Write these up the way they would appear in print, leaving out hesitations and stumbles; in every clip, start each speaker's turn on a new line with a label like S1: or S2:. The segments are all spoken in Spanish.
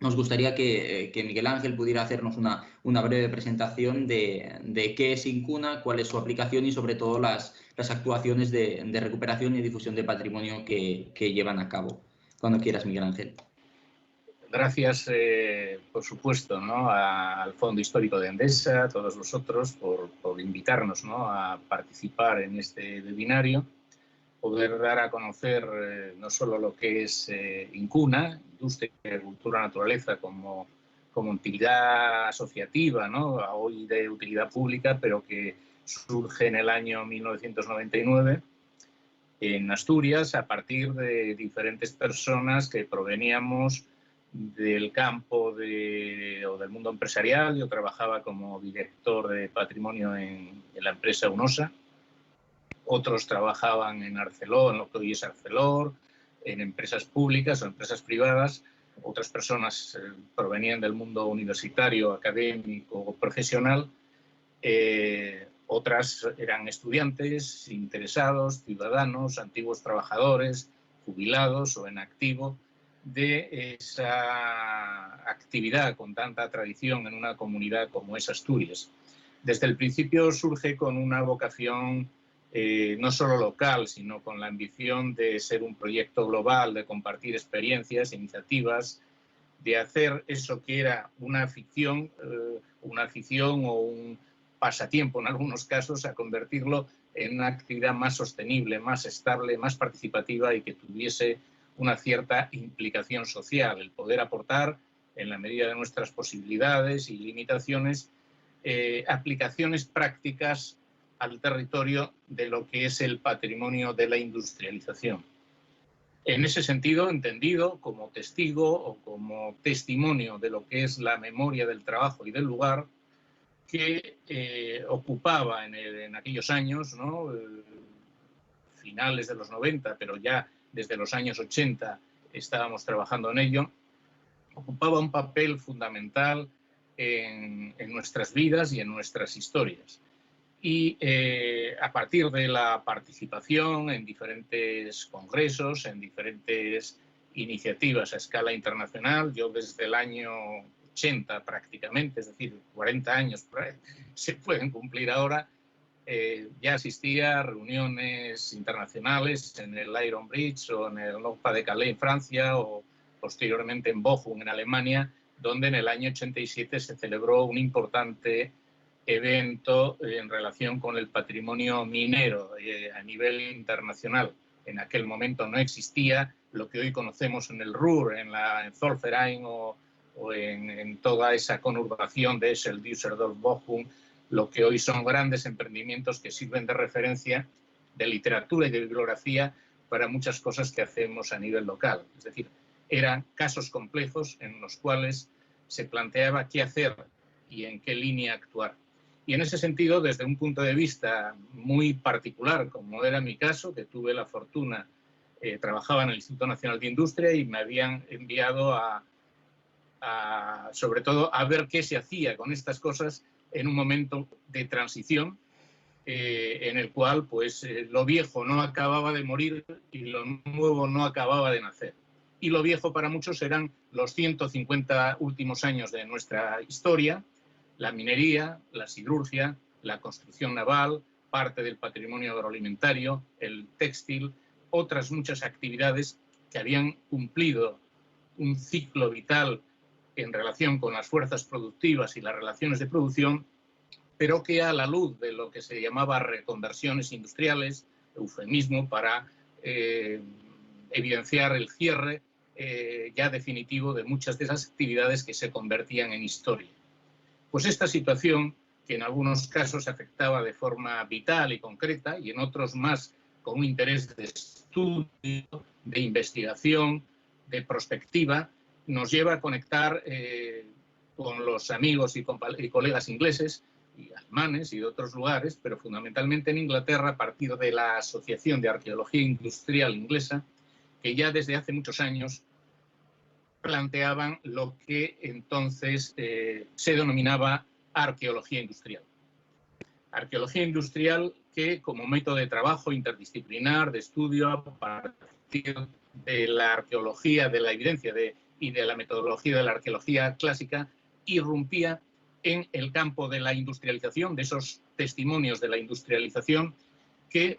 S1: nos gustaría que Miguel Ángel pudiera hacernos una breve presentación de qué es Incuna, cuál es su aplicación y sobre todo las actuaciones de recuperación y difusión de patrimonio que llevan a cabo. Cuando quieras, Miguel Ángel.
S2: Gracias, por supuesto, ¿no?, al Fondo Histórico de Endesa, a todos vosotros, por invitarnos, ¿no?, a participar en este webinario, poder dar a conocer no solo lo que es Incuna, Industria, Agricultura, Naturaleza, como entidad asociativa, ¿no?, hoy de utilidad pública, pero que surge en el año 1999 en Asturias a partir de diferentes personas que proveníamos del campo o del mundo empresarial. Yo trabajaba como director de patrimonio en la empresa UNOSA. Otros trabajaban en Arcelor, en lo que hoy es Arcelor, en empresas públicas o empresas privadas. Otras personas provenían del mundo universitario, académico o profesional. Otras eran estudiantes, interesados, ciudadanos, antiguos trabajadores, jubilados o en activo de esa actividad con tanta tradición en una comunidad como es Asturias. Desde el principio surge con una vocación no solo local, sino con la ambición de ser un proyecto global, de compartir experiencias, iniciativas, de hacer eso que era una afición o un pasatiempo en algunos casos, a convertirlo en una actividad más sostenible, más estable, más participativa y que tuviese una cierta implicación social, el poder aportar, en la medida de nuestras posibilidades y limitaciones, aplicaciones prácticas al territorio de lo que es el patrimonio de la industrialización. En ese sentido, entendido como testigo o como testimonio de lo que es la memoria del trabajo y del lugar que ocupaba en aquellos años, ¿no?, finales de los 90, pero ya desde los años 80 estábamos trabajando en ello, ocupaba un papel fundamental en nuestras vidas y en nuestras historias. Y a partir de la participación en diferentes congresos, en diferentes iniciativas a escala internacional, yo desde el año 80 prácticamente, es decir, 40 años se pueden cumplir ahora, ya asistía a reuniones internacionales en el Iron Bridge o en el Pas de Calais en Francia o posteriormente en Bochum en Alemania, donde en el año 87 se celebró un importante evento en relación con el patrimonio minero a nivel internacional. En aquel momento no existía lo que hoy conocemos en el Ruhr, en Zollverein o en toda esa conurbación de Eschel, Düsseldorf, Bochum, lo que hoy son grandes emprendimientos que sirven de referencia de literatura y de bibliografía para muchas cosas que hacemos a nivel local. Es decir, eran casos complejos en los cuales se planteaba qué hacer y en qué línea actuar. Y en ese sentido, desde un punto de vista muy particular, como era mi caso, que tuve la fortuna, trabajaba en el Instituto Nacional de Industria y me habían enviado sobre todo a ver qué se hacía con estas cosas en un momento de transición en el cual pues, lo viejo no acababa de morir y lo nuevo no acababa de nacer. Y lo viejo para muchos eran los 150 últimos años de nuestra historia, la minería, la siderurgia, la construcción naval, parte del patrimonio agroalimentario, el textil, otras muchas actividades que habían cumplido un ciclo vital en relación con las fuerzas productivas y las relaciones de producción, pero que a la luz de lo que se llamaba reconversiones industriales, eufemismo para evidenciar el cierre ya definitivo de muchas de esas actividades que se convertían en historia. Pues esta situación, que en algunos casos afectaba de forma vital y concreta y en otros más con un interés de estudio, de investigación, de prospectiva, nos lleva a conectar con los amigos y colegas ingleses y alemanes y de otros lugares, pero fundamentalmente en Inglaterra a partir de la Asociación de Arqueología Industrial Inglesa, que ya desde hace muchos años planteaban lo que entonces se denominaba arqueología industrial. Arqueología industrial que, como método de trabajo interdisciplinar, de estudio, a partir de la arqueología, de la evidencia, de y de la metodología de la arqueología clásica, irrumpía en el campo de la industrialización, de esos testimonios de la industrialización que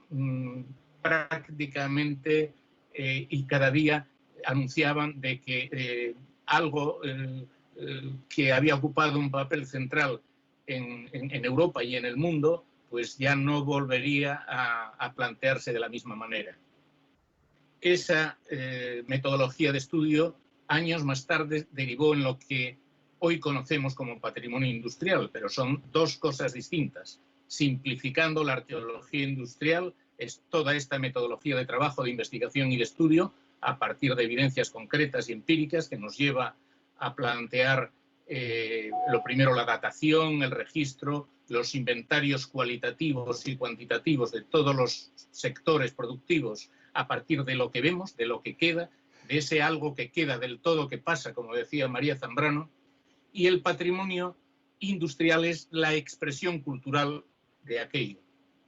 S2: prácticamente y cada día anunciaban de que algo que había ocupado un papel central en Europa y en el mundo, pues ya no volvería a plantearse de la misma manera. Esa metodología de estudio, años más tarde, derivó en lo que hoy conocemos como patrimonio industrial, pero son dos cosas distintas. Simplificando, la arqueología industrial es toda esta metodología de trabajo, de investigación y de estudio a partir de evidencias concretas y empíricas que nos lleva a plantear lo primero la datación, el registro, los inventarios cualitativos y cuantitativos de todos los sectores productivos a partir de lo que vemos, de lo que queda, de ese algo que queda del todo que pasa, como decía María Zambrano, y el patrimonio industrial es la expresión cultural de aquello.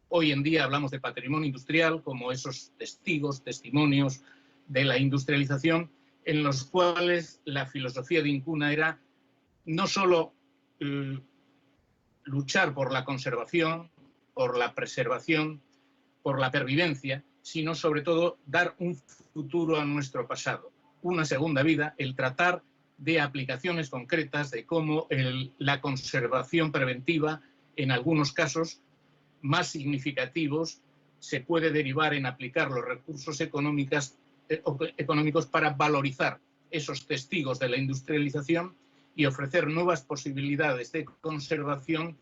S2: Hoy en día hablamos de patrimonio industrial como esos testigos, testimonios de la industrialización en los cuales la filosofía de Incuna era no solo luchar por la conservación, por la preservación, por la pervivencia, sino sobre todo dar un futuro a nuestro pasado, una segunda vida, el tratar de aplicaciones concretas de cómo la conservación preventiva, en algunos casos más significativos, se puede derivar en aplicar los recursos económicos para valorizar esos testigos de la industrialización y ofrecer nuevas posibilidades de conservación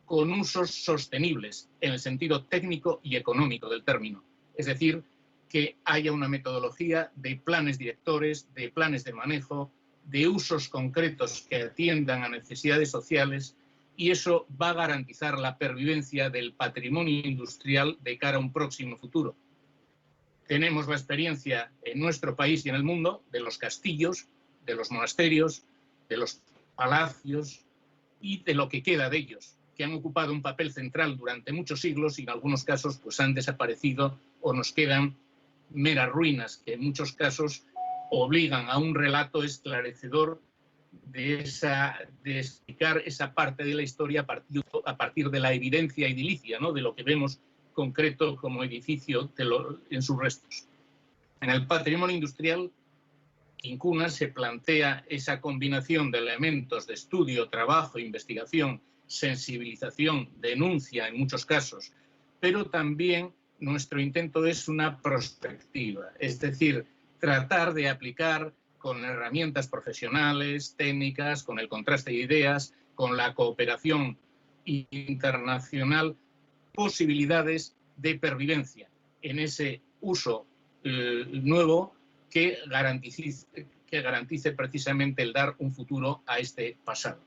S2: con usos sostenibles en el sentido técnico y económico del término. Es decir, que haya una metodología de planes directores, de planes de manejo, de usos concretos que atiendan a necesidades sociales, y eso va a garantizar la pervivencia del patrimonio industrial de cara a un próximo futuro. Tenemos la experiencia en nuestro país y en el mundo de los castillos, de los monasterios, de los palacios y de lo que queda de ellos, que han ocupado un papel central durante muchos siglos y en algunos casos pues han desaparecido o nos quedan meras ruinas, que en muchos casos obligan a un relato esclarecedor de explicar esa parte de la historia a partir de la evidencia edilicia, ¿no? De lo que vemos concreto como edificio en sus restos. En el patrimonio industrial, Incuna se plantea esa combinación de elementos de estudio, trabajo, investigación, sensibilización, denuncia en muchos casos, pero también nuestro intento es una prospectiva, es decir, tratar de aplicar con herramientas profesionales, técnicas, con el contraste de ideas, con la cooperación internacional, posibilidades de pervivencia en ese uso nuevo que garantice precisamente el dar un futuro a este pasado.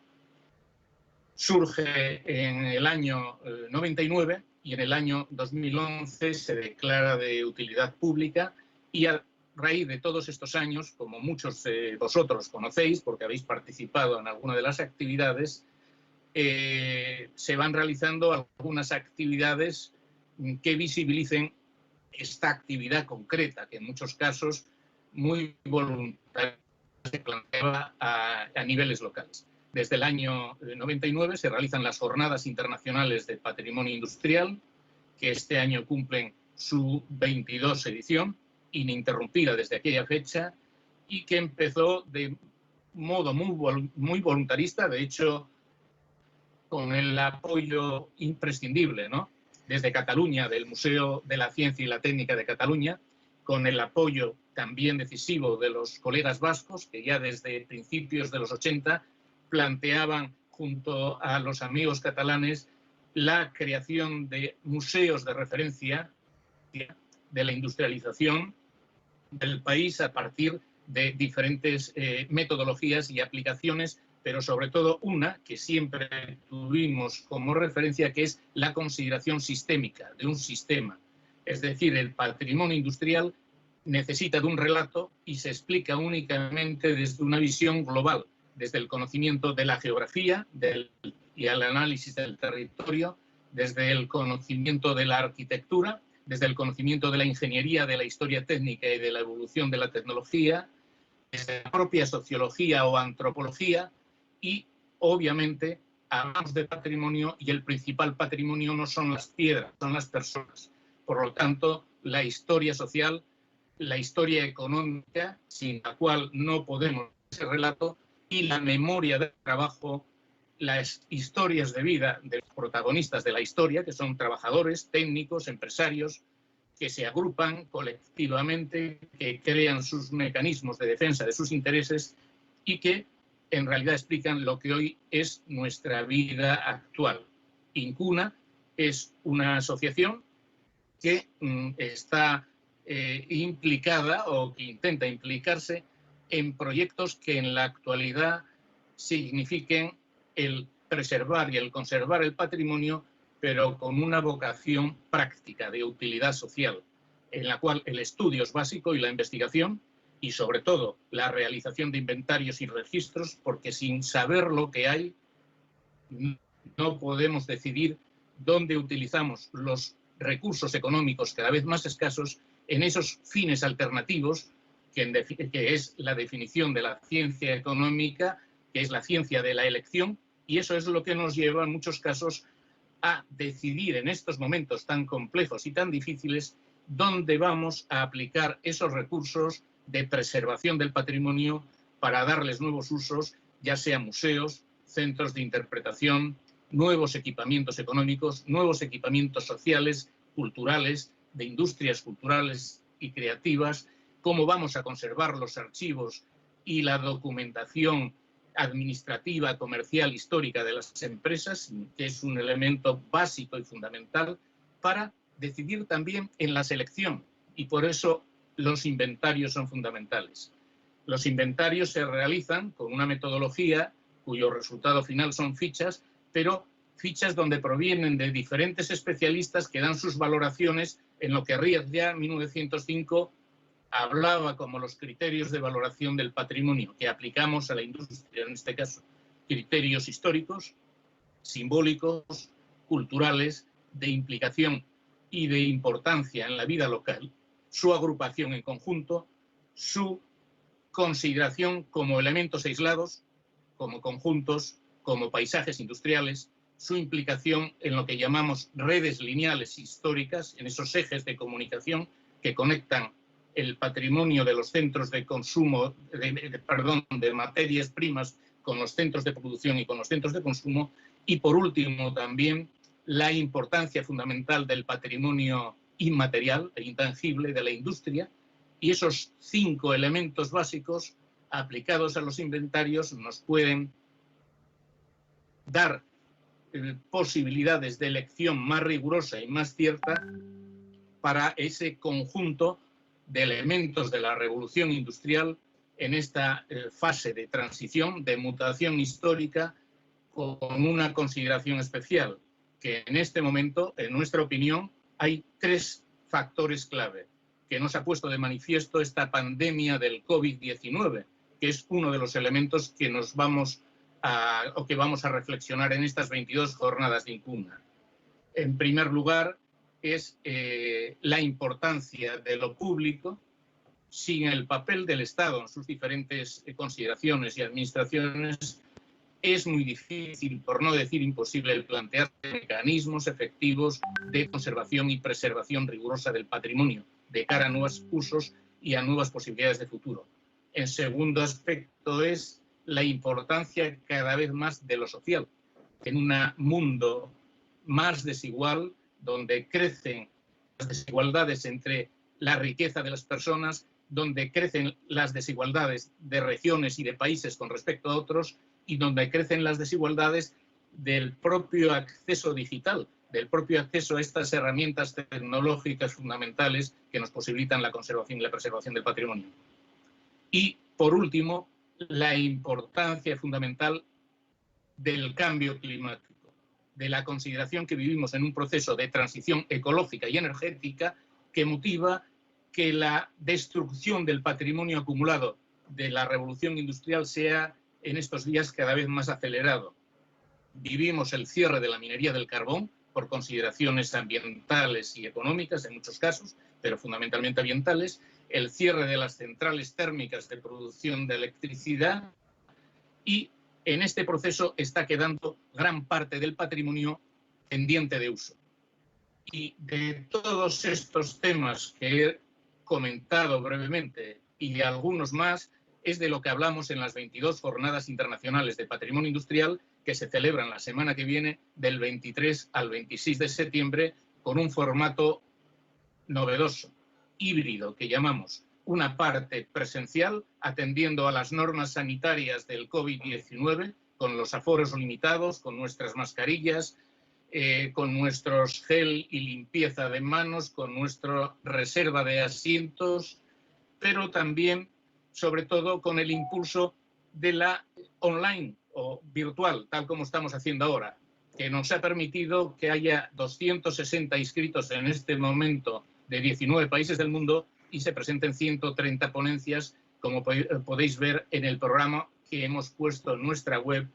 S2: Surge en el año 99 y en el año 2011 se declara de utilidad pública y a raíz de todos estos años, como muchos de vosotros conocéis porque habéis participado en alguna de las actividades, se van realizando algunas actividades que visibilicen esta actividad concreta, que en muchos casos muy voluntaria se planteaba a niveles locales. Desde el año 99 se realizan las Jornadas Internacionales de Patrimonio Industrial, que este año cumplen su 22 edición, ininterrumpida desde aquella fecha, y que empezó de modo muy voluntarista, de hecho, con el apoyo imprescindible, ¿no?, desde Cataluña, del Museo de la Ciencia y la Técnica de Cataluña, con el apoyo también decisivo de los colegas vascos, que ya desde principios de los 80 planteaban junto a los amigos catalanes la creación de museos de referencia de la industrialización del país a partir de diferentes metodologías y aplicaciones, pero sobre todo una que siempre tuvimos como referencia, que es la consideración sistémica de un sistema. Es decir, el patrimonio industrial necesita de un relato y se explica únicamente desde una visión global, desde el conocimiento de la geografía y el análisis del territorio, desde el conocimiento de la arquitectura, desde el conocimiento de la ingeniería, de la historia técnica y de la evolución de la tecnología, desde la propia sociología o antropología y, obviamente, hablamos de patrimonio y el principal patrimonio no son las piedras, son las personas. Por lo tanto, la historia social, la historia económica, sin la cual no podemos ese relato, y la memoria del trabajo, las historias de vida de los protagonistas de la historia, que son trabajadores, técnicos, empresarios, que se agrupan colectivamente, que crean sus mecanismos de defensa de sus intereses y que en realidad explican lo que hoy es nuestra vida actual. Incuna es una asociación que está implicada o que intenta implicarse en proyectos que en la actualidad signifiquen el preservar y el conservar el patrimonio, pero con una vocación práctica de utilidad social, en la cual el estudio es básico y la investigación, y sobre todo la realización de inventarios y registros, porque sin saber lo que hay no podemos decidir dónde utilizamos los recursos económicos cada vez más escasos en esos fines alternativos, que es la definición de la ciencia económica, que es la ciencia de la elección, y eso es lo que nos lleva en muchos casos a decidir en estos momentos tan complejos y tan difíciles dónde vamos a aplicar esos recursos de preservación del patrimonio para darles nuevos usos, ya sean museos, centros de interpretación, nuevos equipamientos económicos, nuevos equipamientos sociales, culturales, de industrias culturales y creativas, cómo vamos a conservar los archivos y la documentación administrativa, comercial, histórica de las empresas, que es un elemento básico y fundamental para decidir también en la selección, y por eso los inventarios son fundamentales. Los inventarios se realizan con una metodología cuyo resultado final son fichas, pero fichas donde provienen de diferentes especialistas que dan sus valoraciones en lo que Riad ya en 1905 hablaba como los criterios de valoración del patrimonio que aplicamos a la industria, en este caso, criterios históricos, simbólicos, culturales, de implicación y de importancia en la vida local, su agrupación en conjunto, su consideración como elementos aislados, como conjuntos, como paisajes industriales, su implicación en lo que llamamos redes lineales históricas, en esos ejes de comunicación que conectan el patrimonio de los centros de consumo, de materias primas con los centros de producción y con los centros de consumo, y por último también la importancia fundamental del patrimonio inmaterial e intangible de la industria, y esos 5 elementos básicos aplicados a los inventarios nos pueden dar posibilidades de elección más rigurosa y más cierta para ese conjunto de elementos de la revolución industrial en esta fase de transición, de mutación histórica, con una consideración especial, que en este momento, en nuestra opinión, hay 3 factores clave que nos ha puesto de manifiesto esta pandemia del COVID-19, que es uno de los elementos que vamos a reflexionar en estas 22 jornadas de Incuna. En primer lugar, es la importancia de lo público. Sin el papel del Estado en sus diferentes consideraciones y administraciones, es muy difícil, por no decir imposible, el plantear mecanismos efectivos de conservación y preservación rigurosa del patrimonio de cara a nuevos usos y a nuevas posibilidades de futuro. En segundo aspecto es la importancia cada vez más de lo social. En un mundo más desigual, donde crecen las desigualdades entre la riqueza de las personas, donde crecen las desigualdades de regiones y de países con respecto a otros, y donde crecen las desigualdades del propio acceso digital, del propio acceso a estas herramientas tecnológicas fundamentales que nos posibilitan la conservación y la preservación del patrimonio. Y, por último, la importancia fundamental del cambio climático, de la consideración que vivimos en un proceso de transición ecológica y energética que motiva que la destrucción del patrimonio acumulado de la revolución industrial sea en estos días cada vez más acelerado. Vivimos el cierre de la minería del carbón por consideraciones ambientales y económicas en muchos casos, pero fundamentalmente ambientales, el cierre de las centrales térmicas de producción de electricidad, y en este proceso está quedando gran parte del patrimonio pendiente de uso. Y de todos estos temas que he comentado brevemente y de algunos más, es de lo que hablamos en las 22 Jornadas Internacionales de Patrimonio Industrial que se celebran la semana que viene, del 23 al 26 de septiembre, con un formato novedoso, híbrido, que llamamos. Una parte presencial, atendiendo a las normas sanitarias del COVID-19, con los aforos limitados, con nuestras mascarillas, con nuestros gel y limpieza de manos, con nuestra reserva de asientos, pero también, sobre todo, con el impulso de la online o virtual, tal como estamos haciendo ahora, que nos ha permitido que haya 260 inscritos en este momento de 19 países del mundo y se presenten 130 ponencias, como podéis ver en el programa que hemos puesto en nuestra web,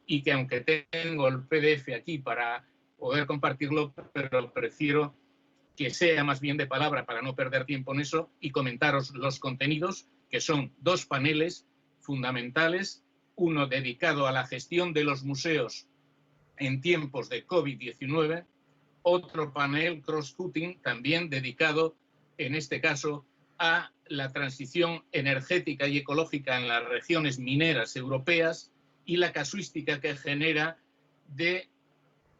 S2: y que, aunque tengo el PDF aquí para poder compartirlo, pero prefiero que sea más bien de palabra para no perder tiempo en eso, y comentaros los contenidos, que son 2 paneles fundamentales, uno dedicado a la gestión de los museos en tiempos de COVID-19, otro panel cross-cutting también dedicado, en este caso, a la transición energética y ecológica en las regiones mineras europeas y la casuística que genera de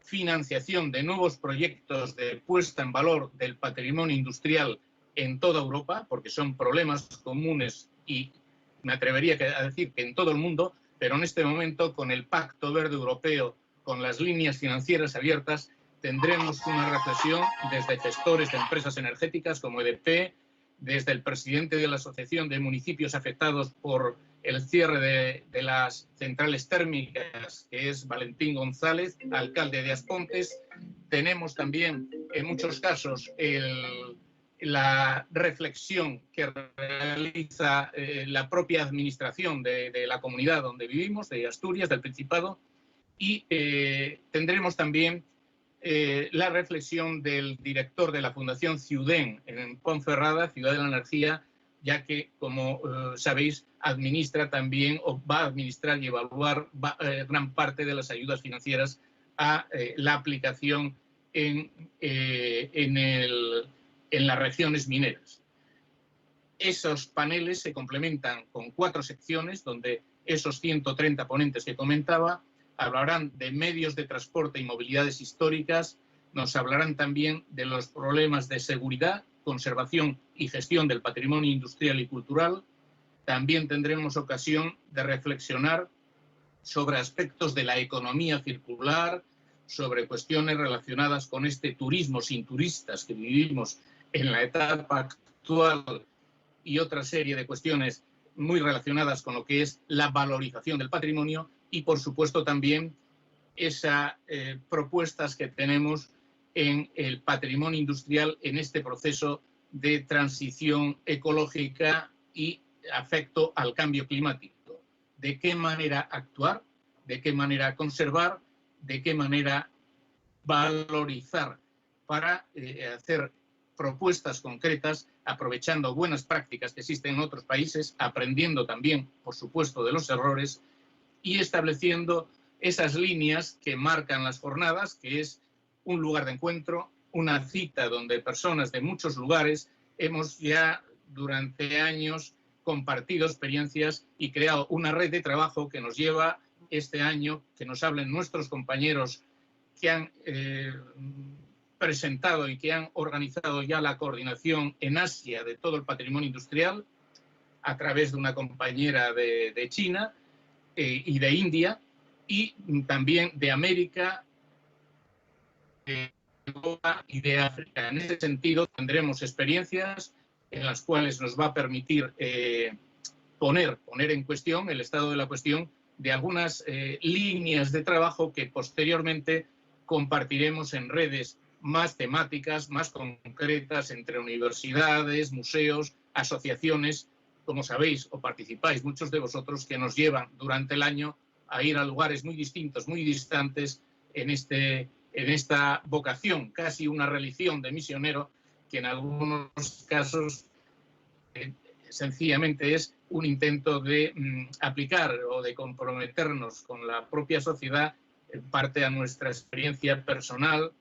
S2: financiación de nuevos proyectos de puesta en valor del patrimonio industrial en toda Europa, porque son problemas comunes y me atrevería a decir que en todo el mundo, pero en este momento, con el Pacto Verde Europeo, con las líneas financieras abiertas, tendremos una reflexión desde gestores de empresas energéticas como EDP, desde el presidente de la Asociación de Municipios Afectados por el cierre de las centrales térmicas, que es Valentín González, alcalde de Aspontes. Tenemos también, en muchos casos, la reflexión que realiza la propia administración de la comunidad donde vivimos, de Asturias, del Principado, y tendremos también la reflexión del director de la Fundación Ciudén en Ponferrada, Ciudad de la Energía, ya que, como sabéis, administra también, o va a administrar y evaluar gran parte de las ayudas financieras a la aplicación en las regiones mineras. Esos paneles se complementan con 4 secciones, donde esos 130 ponentes que comentaba hablarán de medios de transporte y movilidades históricas, nos hablarán también de los problemas de seguridad, conservación y gestión del patrimonio industrial y cultural. También tendremos ocasión de reflexionar sobre aspectos de la economía circular, sobre cuestiones relacionadas con este turismo sin turistas que vivimos en la etapa actual, y otra serie de cuestiones muy relacionadas con lo que es la valorización del patrimonio, y, por supuesto, también esas propuestas que tenemos en el patrimonio industrial en este proceso de transición ecológica y afecto al cambio climático. ¿De qué manera actuar? ¿De qué manera conservar? ¿De qué manera valorizar para hacer propuestas concretas, aprovechando buenas prácticas que existen en otros países, aprendiendo también, por supuesto, de los errores, y estableciendo esas líneas que marcan las jornadas, que es un lugar de encuentro, una cita donde personas de muchos lugares hemos ya durante años compartido experiencias y creado una red de trabajo que nos lleva este año, que nos hablen nuestros compañeros que han presentado y que han organizado ya la coordinación en Asia de todo el patrimonio industrial a través de una compañera de China, y de India, y también de América, de Europa y de África. En ese sentido, tendremos experiencias en las cuales nos va a permitir poner en cuestión el estado de la cuestión de algunas líneas de trabajo que posteriormente compartiremos en redes más temáticas, más concretas, entre universidades, museos, asociaciones, como sabéis o participáis muchos de vosotros, que nos llevan durante el año a ir a lugares muy distintos, muy distantes, en esta vocación, casi una religión de misionero, que en algunos casos sencillamente es un intento de aplicar o de comprometernos con la propia sociedad en parte a nuestra experiencia personal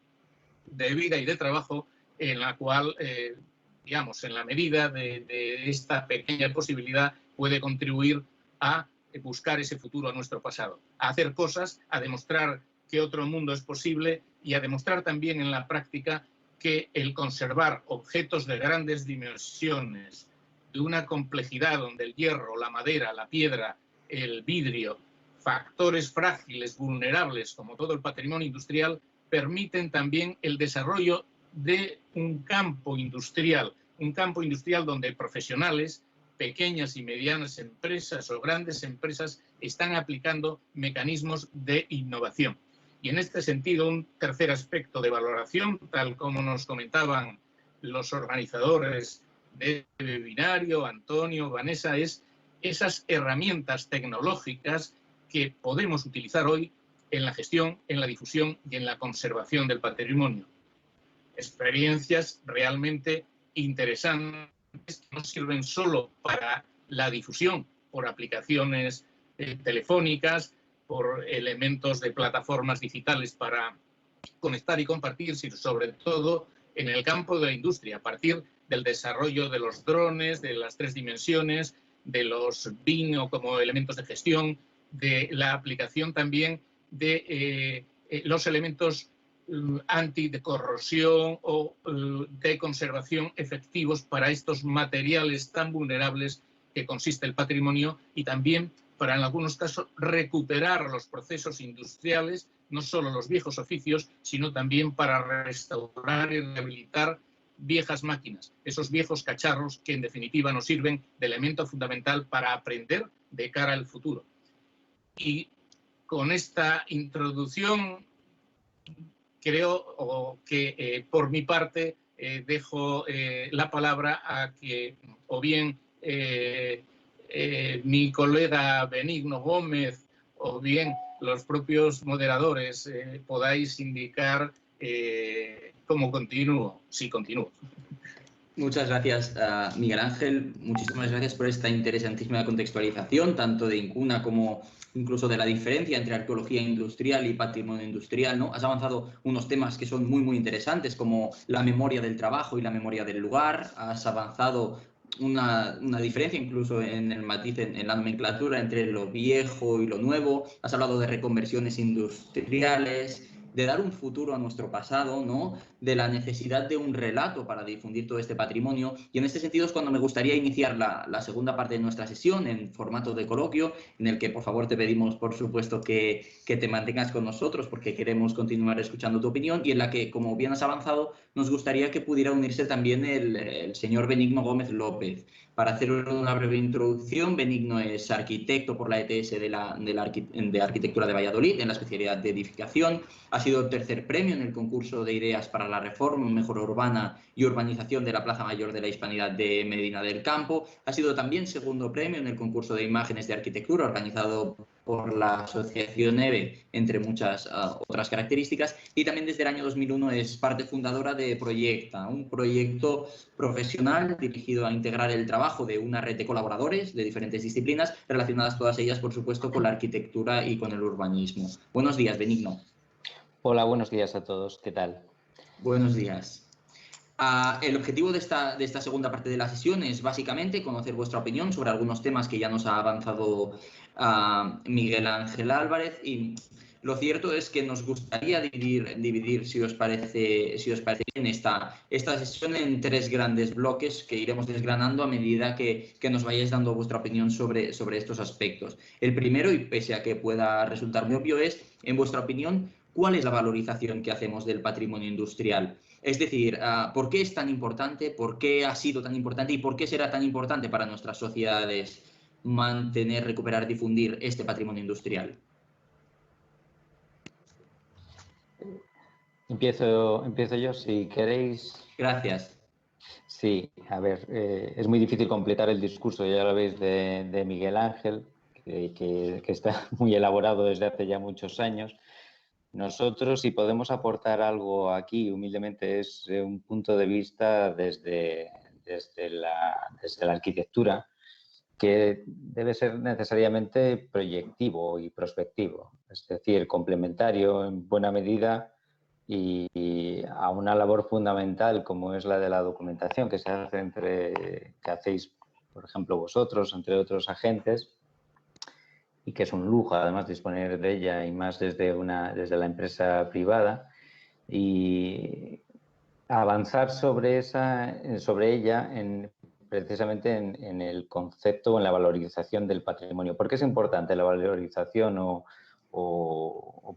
S2: de vida y de trabajo, en la cual, digamos, en la medida de esta pequeña posibilidad puede contribuir a buscar ese futuro a nuestro pasado, a hacer cosas, a demostrar que otro mundo es posible y a demostrar también en la práctica que el conservar objetos de grandes dimensiones, de una complejidad donde el hierro, la madera, la piedra, el vidrio, factores frágiles, vulnerables, como todo el patrimonio industrial, permiten también el desarrollo de un campo industrial donde profesionales, pequeñas y medianas empresas o grandes empresas están aplicando mecanismos de innovación. Y en este sentido, un tercer aspecto de valoración, tal como nos comentaban los organizadores de webinario, Antonio, Vanessa, es esas herramientas tecnológicas que podemos utilizar hoy en la gestión, en la difusión y en la conservación del patrimonio. Experiencias realmente interesantes que no sirven solo para la difusión por aplicaciones telefónicas, por elementos de plataformas digitales para conectar y compartir, sino sobre todo en el campo de la industria, a partir del desarrollo de los drones, de las 3 dimensiones, de los BIM o como elementos de gestión, de la aplicación también de los elementos anti-corrosión o de conservación efectivos para estos materiales tan vulnerables que consiste el patrimonio, y también para, en algunos casos, recuperar los procesos industriales, no solo los viejos oficios, sino también para restaurar y rehabilitar viejas máquinas, esos viejos cacharros que en definitiva nos sirven de elemento fundamental para aprender de cara al futuro. Y con esta introducción creo que por mi parte dejo la palabra a que o bien mi colega Benigno Gómez o bien los propios moderadores podáis indicar cómo continúo, si continúo.
S1: Muchas gracias, Miguel Ángel. Muchísimas gracias por esta interesantísima contextualización, tanto de Incuna como incluso de la diferencia entre arqueología industrial y patrimonio industrial, ¿no? Has avanzado unos temas que son muy interesantes, como la memoria del trabajo y la memoria del lugar. Has avanzado una diferencia incluso en el matiz, en la nomenclatura entre lo viejo y lo nuevo. Has hablado de reconversiones industriales, de dar un futuro a nuestro pasado, ¿no? De la necesidad de un relato para difundir todo este patrimonio. Y en este sentido es cuando me gustaría iniciar la segunda parte de nuestra sesión en formato de coloquio, en el que por favor te pedimos, por supuesto, que te mantengas con nosotros porque queremos continuar escuchando tu opinión, y en la que, como bien has avanzado, nos gustaría que pudiera unirse también el señor Benigno Gómez López. Para hacer una breve introducción, Benigno es arquitecto por la ETS de Arquitectura de Valladolid en la especialidad de edificación. Ha sido el tercer premio en el concurso de ideas para la reforma, mejora urbana y urbanización de la Plaza Mayor de la Hispanidad de Medina del Campo. Ha sido también segundo premio en el concurso de imágenes de arquitectura organizado por la Asociación EVE, entre muchas otras características. Y también desde el año 2001 es parte fundadora de Proyecta, un proyecto profesional dirigido a integrar el trabajo de una red de colaboradores de diferentes disciplinas, relacionadas todas ellas, por supuesto, con la arquitectura y con el urbanismo. Buenos días, Benigno.
S3: Hola, buenos días a todos. ¿Qué tal?
S1: Buenos días. El objetivo de esta segunda parte de la sesión es básicamente conocer vuestra opinión sobre algunos temas que ya nos ha avanzado Miguel Ángel Álvarez, y lo cierto es que nos gustaría dividir si os parece bien, esta sesión en 3 grandes bloques que iremos desgranando a medida que nos vayáis dando vuestra opinión sobre estos aspectos. El primero, y pese a que pueda resultar muy obvio, es, en vuestra opinión, ¿cuál es la valorización que hacemos del patrimonio industrial? Es decir, ¿por qué es tan importante? ¿Por qué ha sido tan importante? ¿Y por qué será tan importante para nuestras sociedades mantener, recuperar, difundir este patrimonio industrial?
S3: Empiezo yo, si queréis.
S1: Gracias.
S3: Sí, a ver, es muy difícil completar el discurso, ya lo veis, de Miguel Ángel, que está muy elaborado desde hace ya muchos años. Nosotros, si podemos aportar algo aquí, humildemente, es un punto de vista desde desde la arquitectura, que debe ser necesariamente proyectivo y prospectivo, es decir, complementario en buena medida y a una labor fundamental como es la de la documentación que se hace que hacéis, por ejemplo, vosotros, entre otros agentes, y que es un lujo además disponer de ella y más desde la empresa privada, y avanzar sobre ella precisamente en el concepto o en la valorización del patrimonio. ¿Por qué es importante la valorización o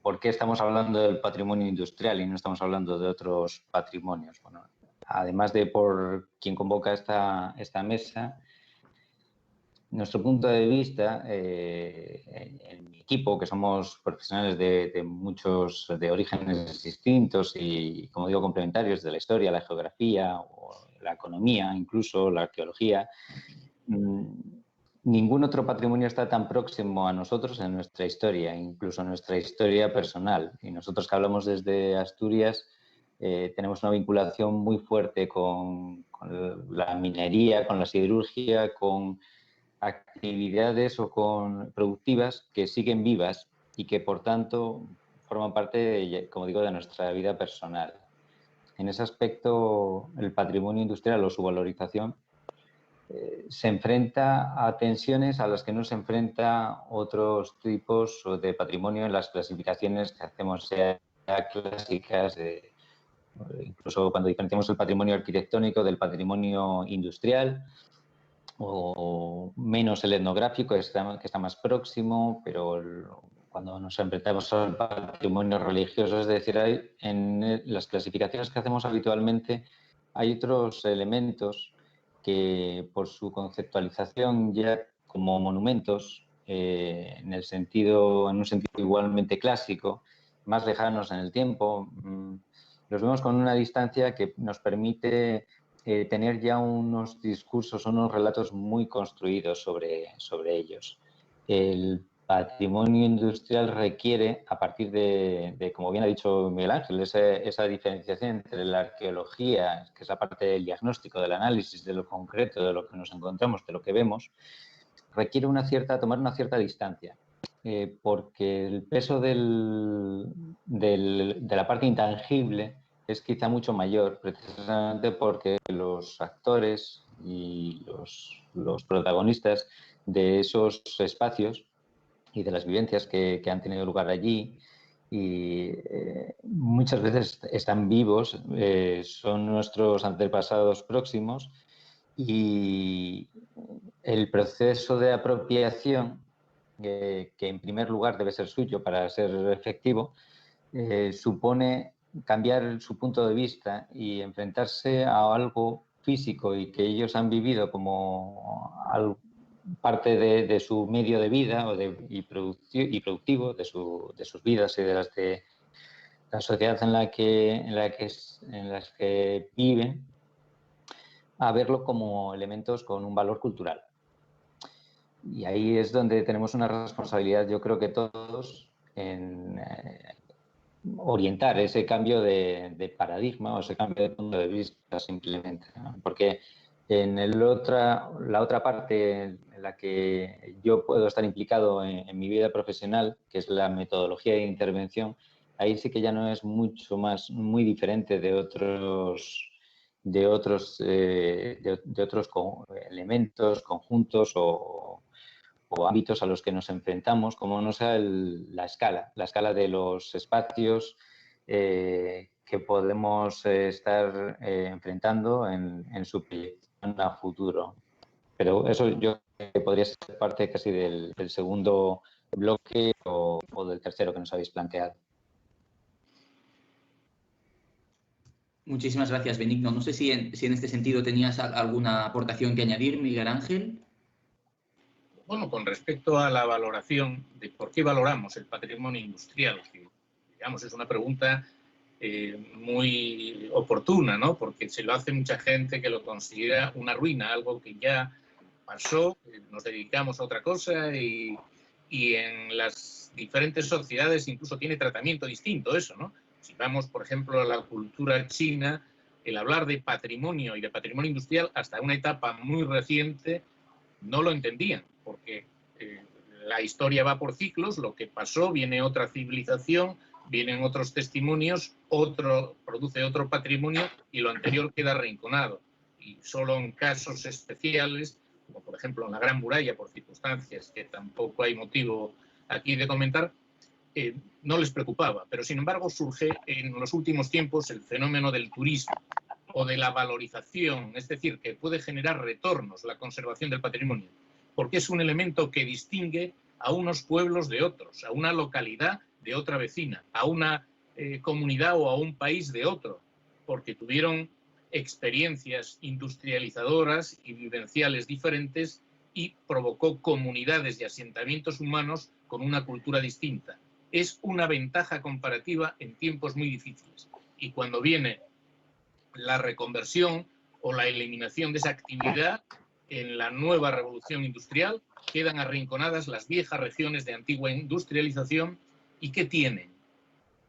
S3: por qué estamos hablando del patrimonio industrial y no estamos hablando de otros patrimonios? Bueno, además de por quien convoca esta mesa, nuestro punto de vista, en mi equipo, que somos profesionales de orígenes distintos y, como digo, complementarios de la historia, la geografía, o la economía, incluso la arqueología, ningún otro patrimonio está tan próximo a nosotros en nuestra historia, incluso en nuestra historia personal. Y nosotros que hablamos desde Asturias, tenemos una vinculación muy fuerte con la minería, con la siderurgia, con actividades productivas que siguen vivas y que, por tanto, forman parte, como digo, de nuestra vida personal. En ese aspecto, el patrimonio industrial o su valorización se enfrenta a tensiones a las que no se enfrenta otros tipos de patrimonio en las clasificaciones que hacemos, sea clásicas, incluso cuando diferenciamos el patrimonio arquitectónico del patrimonio industrial, o menos el etnográfico, que está más próximo, pero cuando nos enfrentamos al patrimonio religioso, es decir, en las clasificaciones que hacemos habitualmente hay otros elementos que, por su conceptualización ya como monumentos, en un sentido igualmente clásico, más lejanos en el tiempo, los vemos con una distancia que nos permite tener ya unos discursos, unos relatos muy construidos sobre ellos. El patrimonio industrial requiere, a partir de como bien ha dicho Miguel Ángel, esa diferenciación entre la arqueología, que es la parte del diagnóstico, del análisis, de lo concreto, de lo que nos encontramos, de lo que vemos, requiere tomar una cierta distancia. Porque el peso de la parte intangible es quizá mucho mayor, precisamente porque los actores y los protagonistas de esos espacios y de las vivencias que han tenido lugar allí y muchas veces están vivos, son nuestros antepasados próximos, y el proceso de apropiación, que en primer lugar debe ser suyo para ser efectivo, supone cambiar su punto de vista y enfrentarse a algo físico y que ellos han vivido como parte de su medio de vida y productivo, de sus vidas y de las de la sociedad en las que viven, a verlo como elementos con un valor cultural. Y ahí es donde tenemos una responsabilidad, yo creo que todos, en orientar ese cambio de paradigma o ese cambio de punto de vista simplemente, ¿no? Porque la otra parte en la que yo puedo estar implicado en mi vida profesional, que es la metodología de intervención, ahí sí que ya no es muy diferente de otros elementos, conjuntos o ámbitos a los que nos enfrentamos, como no sea la escala de los espacios que podemos estar enfrentando en su proyección a futuro. Pero eso yo creo que podría ser parte casi del segundo bloque o del tercero que nos habéis planteado.
S1: Muchísimas gracias, Benigno. No sé si en este sentido tenías alguna aportación que añadir, Miguel Ángel.
S2: Bueno, con respecto a la valoración de por qué valoramos el patrimonio industrial, que digamos es una pregunta muy oportuna, ¿no? Porque se lo hace mucha gente que lo considera una ruina, algo que ya pasó, nos dedicamos a otra cosa y en las diferentes sociedades incluso tiene tratamiento distinto eso, ¿no? Si vamos, por ejemplo, a la cultura china, el hablar de patrimonio y de patrimonio industrial hasta una etapa muy reciente no lo entendían, porque la historia va por ciclos, lo que pasó, viene otra civilización, vienen otros testimonios, produce otro patrimonio y lo anterior queda arrinconado. Y solo en casos especiales, como por ejemplo en la Gran Muralla, por circunstancias que tampoco hay motivo aquí de comentar, no les preocupaba. Pero sin embargo surge en los últimos tiempos el fenómeno del turismo o de la valorización, es decir, que puede generar retornos la conservación del patrimonio, porque es un elemento que distingue a unos pueblos de otros, a una localidad de otra vecina, a una comunidad o a un país de otro, porque tuvieron experiencias industrializadoras y vivenciales diferentes y provocó comunidades y asentamientos humanos con una cultura distinta. Es una ventaja comparativa en tiempos muy difíciles. Y cuando viene la reconversión o la eliminación de esa actividad en la nueva revolución industrial, quedan arrinconadas las viejas regiones de antigua industrialización. ¿Y qué tienen?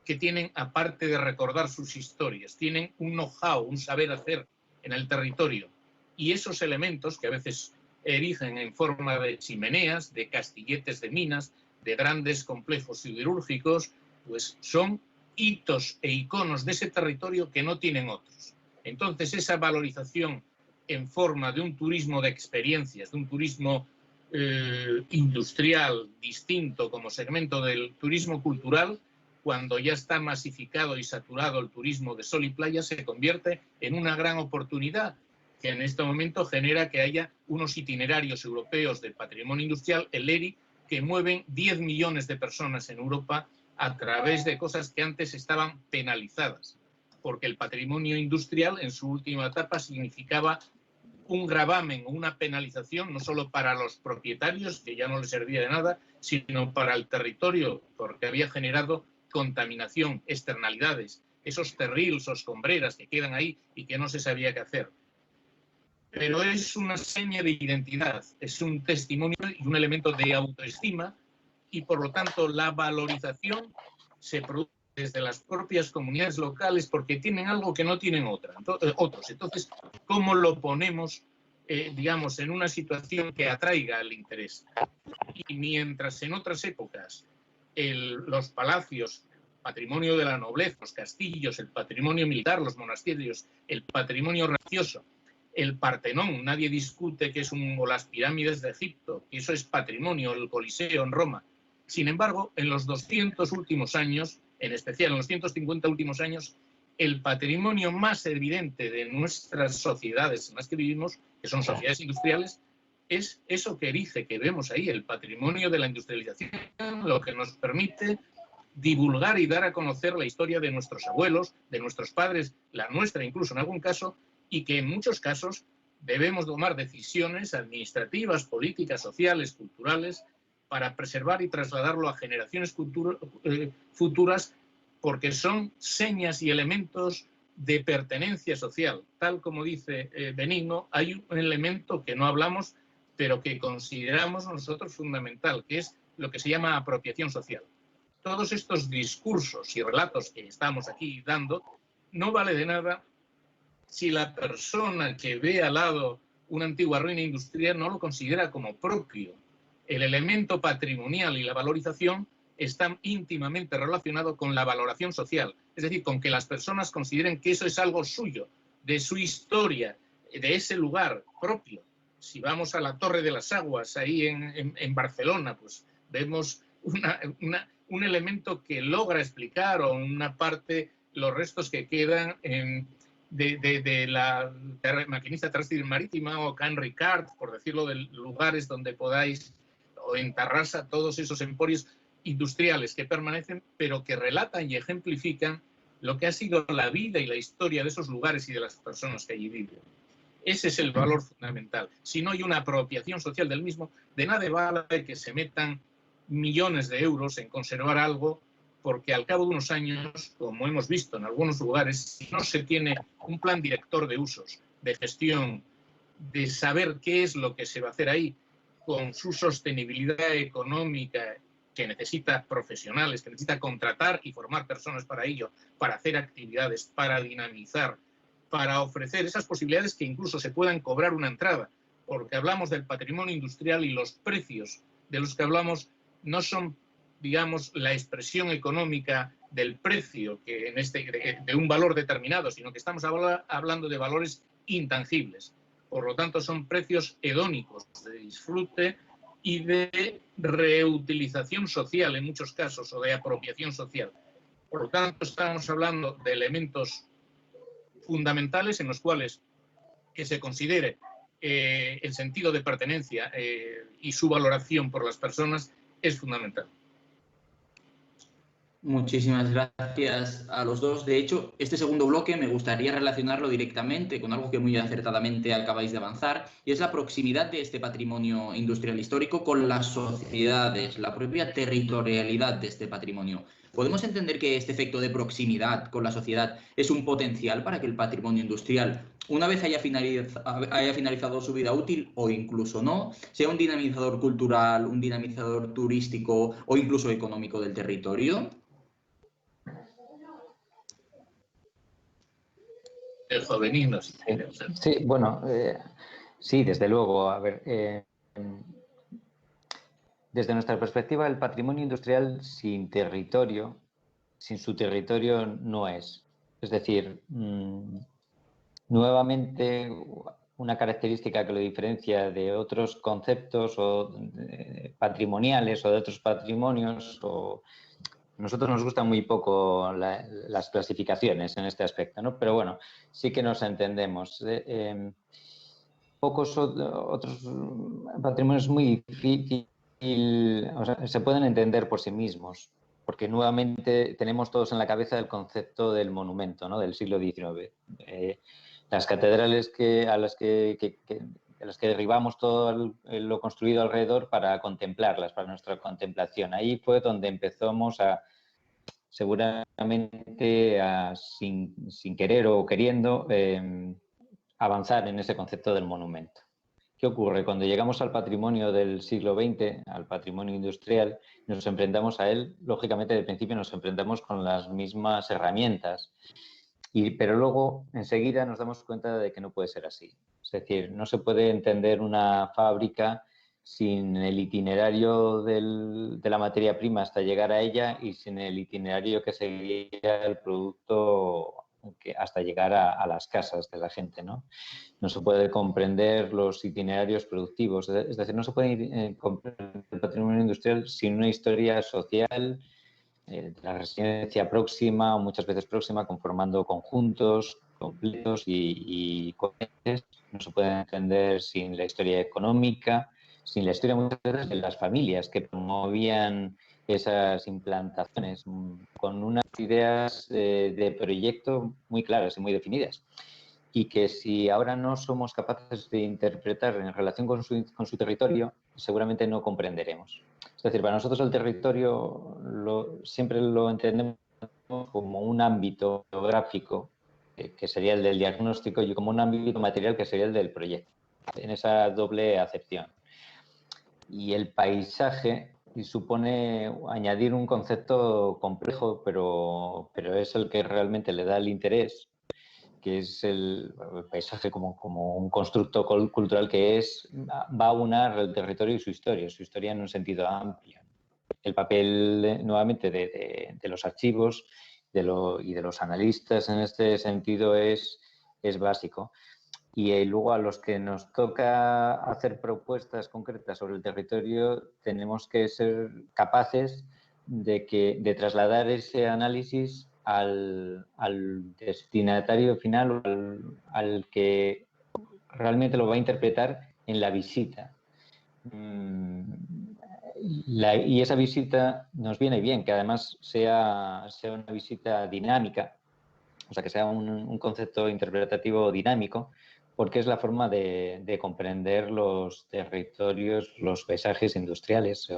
S2: Que tienen, aparte de recordar sus historias, tienen un know-how, un saber hacer en el territorio. Y esos elementos que a veces erigen en forma de chimeneas, de castilletes de minas, de grandes complejos siderúrgicos, pues son hitos e iconos de ese territorio que no tienen otros. Entonces, esa valorización en forma de un turismo de experiencias, de un turismo industrial distinto como segmento del turismo cultural, cuando ya está masificado y saturado el turismo de sol y playa, se convierte en una gran oportunidad que en este momento genera que haya unos itinerarios europeos del patrimonio industrial, el ERI, que mueven 10 millones de personas en Europa a través de cosas que antes estaban penalizadas, porque el patrimonio industrial en su última etapa significaba un gravamen o una penalización no solo para los propietarios, que ya no les servía de nada, sino para el territorio, porque había generado contaminación, externalidades, esos terrils o escombreras que quedan ahí y que no se sabía qué hacer. Pero es una seña de identidad, es un testimonio y un elemento de autoestima, y por lo tanto la valorización se produce desde las propias comunidades locales porque tienen algo que no tienen otros. Entonces, ¿cómo lo ponemos, digamos, en una situación que atraiga el interés? Y mientras en otras épocas los palacios, patrimonio de la nobleza, los castillos, el patrimonio militar, los monasterios, el patrimonio religioso, el Partenón, nadie discute que es o las pirámides de Egipto, que eso es patrimonio, el Coliseo en Roma. Sin embargo, en los 200 últimos años, en especial en los 150 últimos años, el patrimonio más evidente de nuestras sociedades en las que vivimos, que son sociedades industriales, es eso que erige, que vemos ahí, el patrimonio de la industrialización, lo que nos permite divulgar y dar a conocer la historia de nuestros abuelos, de nuestros padres, la nuestra incluso en algún caso, y que en muchos casos debemos tomar decisiones administrativas, políticas, sociales, culturales, para preservar y trasladarlo a generaciones futuras, porque son señas y elementos de pertenencia social. Tal como dice Benigno, hay un elemento que no hablamos, pero que consideramos nosotros fundamental, que es lo que se llama apropiación social. Todos estos discursos y relatos que estamos aquí dando, no vale de nada si la persona que ve al lado una antigua ruina industrial no lo considera como propio. El elemento patrimonial y la valorización están íntimamente relacionados con la valoración social, es decir, con que las personas consideren que eso es algo suyo, de su historia, de ese lugar propio. Si vamos a la Torre de las Aguas, ahí en Barcelona, pues vemos un elemento que logra explicar, o una parte, los restos que quedan de la maquinista terrestre marítima o Can Ricard, por decirlo, de lugares donde podáis, o en Tarrasa, todos esos emporios industriales que permanecen, pero que relatan y ejemplifican lo que ha sido la vida y la historia de esos lugares y de las personas que allí viven. Ese es el valor fundamental. Si no hay una apropiación social del mismo, de nada vale que se metan millones de euros en conservar algo, porque al cabo de unos años, como hemos visto en algunos lugares, si no se tiene un plan director de usos, de gestión, de saber qué es lo que se va a hacer ahí, con su sostenibilidad económica, que necesita profesionales, que necesita contratar y formar personas para ello, para hacer actividades, para dinamizar, para ofrecer esas posibilidades que incluso se puedan cobrar una entrada, porque hablamos del patrimonio industrial y los precios de los que hablamos no son, digamos, la expresión económica del precio que de un valor determinado, sino que estamos hablando de valores intangibles. Por lo tanto, son precios hedónicos de disfrute y de reutilización social en muchos casos, o de apropiación social. Por lo tanto, estamos hablando de elementos fundamentales en los cuales que se considere el sentido de pertenencia y su valoración por las personas es fundamental.
S1: Muchísimas gracias a los dos. De hecho, este segundo bloque me gustaría relacionarlo directamente con algo que muy acertadamente acabáis de avanzar, y es la proximidad de este patrimonio industrial histórico con las sociedades, la propia territorialidad de este patrimonio. ¿Podemos entender que este efecto de proximidad con la sociedad es un potencial para que el patrimonio industrial, una vez haya finalizado su vida útil o incluso no, sea un dinamizador cultural, un dinamizador turístico o incluso económico del territorio?
S2: El jovenino.
S3: Sí, bueno, sí, desde luego. A ver, desde nuestra perspectiva, el patrimonio industrial sin su territorio no es. Es decir, nuevamente una característica que lo diferencia de otros conceptos patrimoniales o de otros patrimonios. Nosotros nos gustan muy poco las clasificaciones en este aspecto, ¿no? Pero bueno, sí que nos entendemos. Pocos otros patrimonios es muy difícil, o sea, se pueden entender por sí mismos, porque nuevamente tenemos todos en la cabeza el concepto del monumento, ¿no? Del siglo XIX. Las catedrales a las que derribamos todo lo construido alrededor para contemplarlas, para nuestra contemplación. Ahí fue donde empezamos seguramente sin querer o queriendo, avanzar en ese concepto del monumento. ¿Qué ocurre? Cuando llegamos al patrimonio del siglo XX, al patrimonio industrial, nos enfrentamos a él, lógicamente, de principio nos enfrentamos con las mismas herramientas. Pero luego, enseguida, nos damos cuenta de que no puede ser así. Es decir, no se puede entender una fábrica sin el itinerario de la materia prima hasta llegar a ella y sin el itinerario que seguía el producto hasta llegar a las casas de la gente, ¿no? No se puede comprender los itinerarios productivos. Es decir, no se puede comprender el patrimonio industrial sin una historia social, la residencia próxima o muchas veces próxima, conformando conjuntos completos y coherentes. No se puede entender sin la historia económica, sin la historia muchas veces de las familias que promovían esas implantaciones con unas ideas de proyecto muy claras y muy definidas. Y que si ahora no somos capaces de interpretar en relación con su territorio, seguramente no comprenderemos. Es decir, para nosotros el territorio siempre lo entendemos como un ámbito geográfico, que sería el del diagnóstico, y como un ámbito material, que sería el del proyecto, en esa doble acepción. Y el paisaje supone añadir un concepto complejo, pero es el que realmente le da el interés, que es el paisaje como un constructo cultural que va a unar el territorio y su historia en un sentido amplio. El papel, nuevamente, de los archivos y de los analistas en este sentido es básico. Y luego a los que nos toca hacer propuestas concretas sobre el territorio tenemos que ser capaces de trasladar ese análisis al destinatario final, al que realmente lo va a interpretar en la visita. Y esa visita nos viene bien, que además sea una visita dinámica, o sea, que sea un concepto interpretativo dinámico, porque es la forma de comprender los territorios, los paisajes industriales.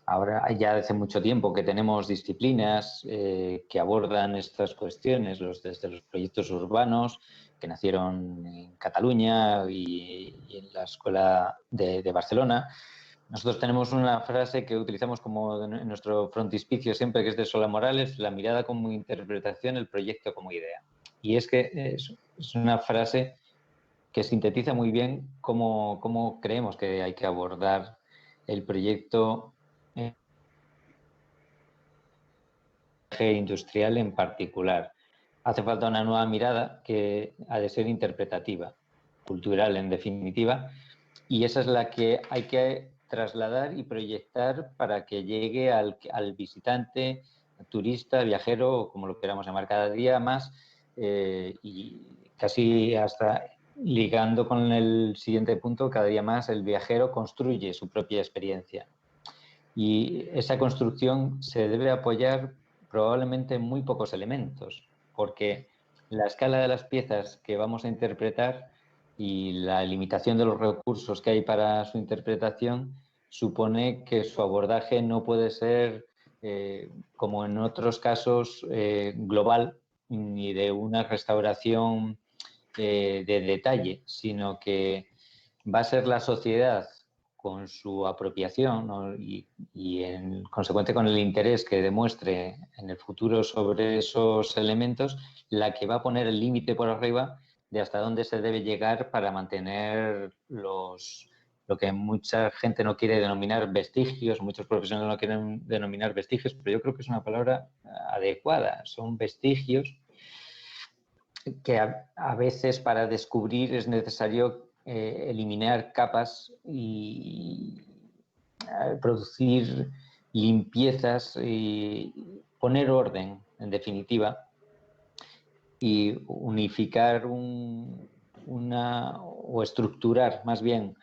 S3: Ahora ya hace mucho tiempo que tenemos disciplinas que abordan estas cuestiones, desde los proyectos urbanos que nacieron en Cataluña y en la Escuela de Barcelona. Nosotros tenemos una frase que utilizamos como en nuestro frontispicio siempre, que es de Solà Morales: la mirada como interpretación, el proyecto como idea. Y es que es una frase que sintetiza muy bien cómo creemos que hay que abordar el proyecto industrial en particular. Hace falta una nueva mirada que ha de ser interpretativa, cultural en definitiva, y esa es la que hay que trasladar y proyectar para que llegue al visitante, turista, viajero, como lo queramos llamar, cada día más, y casi hasta ligando con el siguiente punto, cada día más el viajero construye su propia experiencia. Y esa construcción se debe apoyar probablemente en muy pocos elementos, porque la escala de las piezas que vamos a interpretar y la limitación de los recursos que hay para su interpretación supone que su abordaje no puede ser, como en otros casos, global, ni de una restauración de detalle, sino que va a ser la sociedad con su apropiación, ¿no? y en consecuencia con el interés que demuestre en el futuro sobre esos elementos, la que va a poner el límite por arriba de hasta dónde se debe llegar para mantener lo que mucha gente no quiere denominar vestigios, muchos profesionales no quieren denominar vestigios, pero yo creo que es una palabra adecuada. Son vestigios que a veces para descubrir es necesario eliminar capas y producir limpiezas y poner orden, en definitiva, y unificar o estructurar más bien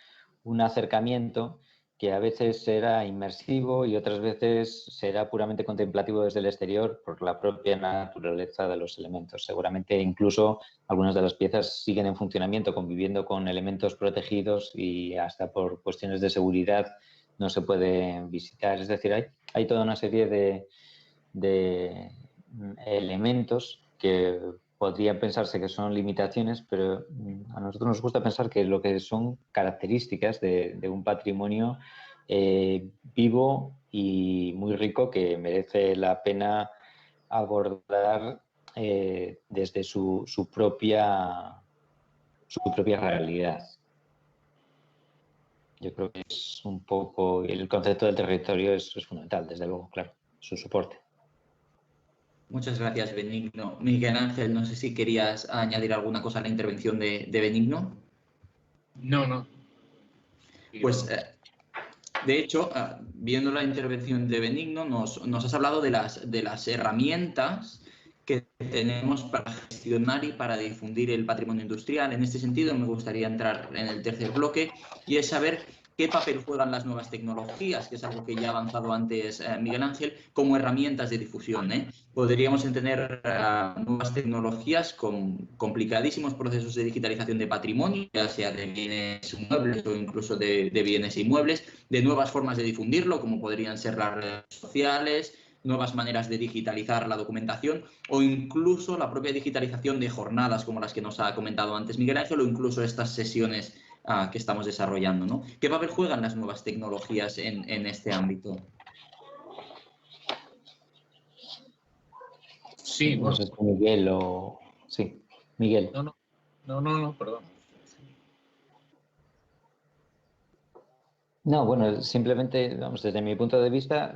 S3: un acercamiento que a veces será inmersivo y otras veces será puramente contemplativo desde el exterior por la propia naturaleza de los elementos. Seguramente incluso algunas de las piezas siguen en funcionamiento, conviviendo con elementos protegidos y hasta por cuestiones de seguridad no se pueden visitar. Es decir, hay toda una serie de elementos que podría pensarse que son limitaciones, pero a nosotros nos gusta pensar que lo que son características de un patrimonio vivo y muy rico que merece la pena abordar desde su propia realidad. Yo creo que es un poco, el concepto del territorio es fundamental, desde luego, claro, su soporte.
S1: Muchas gracias, Benigno. Miguel Ángel, no sé si querías añadir alguna cosa a la intervención de Benigno.
S2: No.
S1: Pues, de hecho, viendo la intervención de Benigno, nos has hablado de las herramientas que tenemos para gestionar y para difundir el patrimonio industrial. En este sentido, me gustaría entrar en el tercer bloque y es saber qué papel juegan las nuevas tecnologías, que es algo que ya ha avanzado antes Miguel Ángel, como herramientas de difusión. Podríamos entender nuevas tecnologías con complicadísimos procesos de digitalización de patrimonio, ya sea de bienes muebles o incluso de bienes inmuebles, de nuevas formas de difundirlo, como podrían ser las redes sociales, nuevas maneras de digitalizar la documentación o incluso la propia digitalización de jornadas como las que nos ha comentado antes Miguel Ángel o incluso estas sesiones que estamos desarrollando, ¿no? ¿Qué papel juegan las nuevas tecnologías en este ámbito?
S2: Sí,
S3: no sé si Miguel o... Sí, Miguel.
S2: No, perdón.
S3: No, bueno, simplemente, vamos, desde mi punto de vista,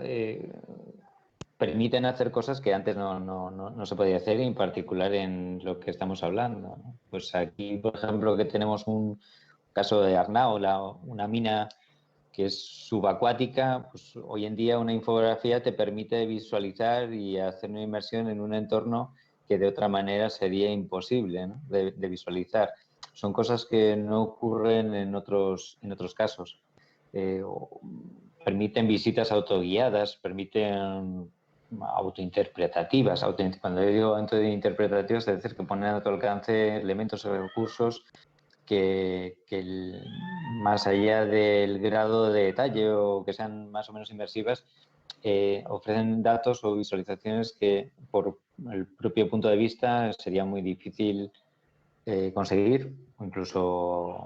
S3: permiten hacer cosas que antes no se podía hacer, en particular en lo que estamos hablando, ¿no? Pues aquí, por ejemplo, que tenemos un caso de Arnao, una mina que es subacuática, pues hoy en día una infografía te permite visualizar y hacer una inmersión en un entorno que de otra manera sería imposible, ¿no? de visualizar. Son cosas que no ocurren en otros casos. Permiten visitas autoguiadas, permiten autointerpretativas. Cuando yo digo autointerpretativas, es decir, que ponen a tu alcance elementos o recursos que más allá del grado de detalle o que sean más o menos inmersivas, ofrecen datos o visualizaciones que por el propio punto de vista sería muy difícil conseguir, o incluso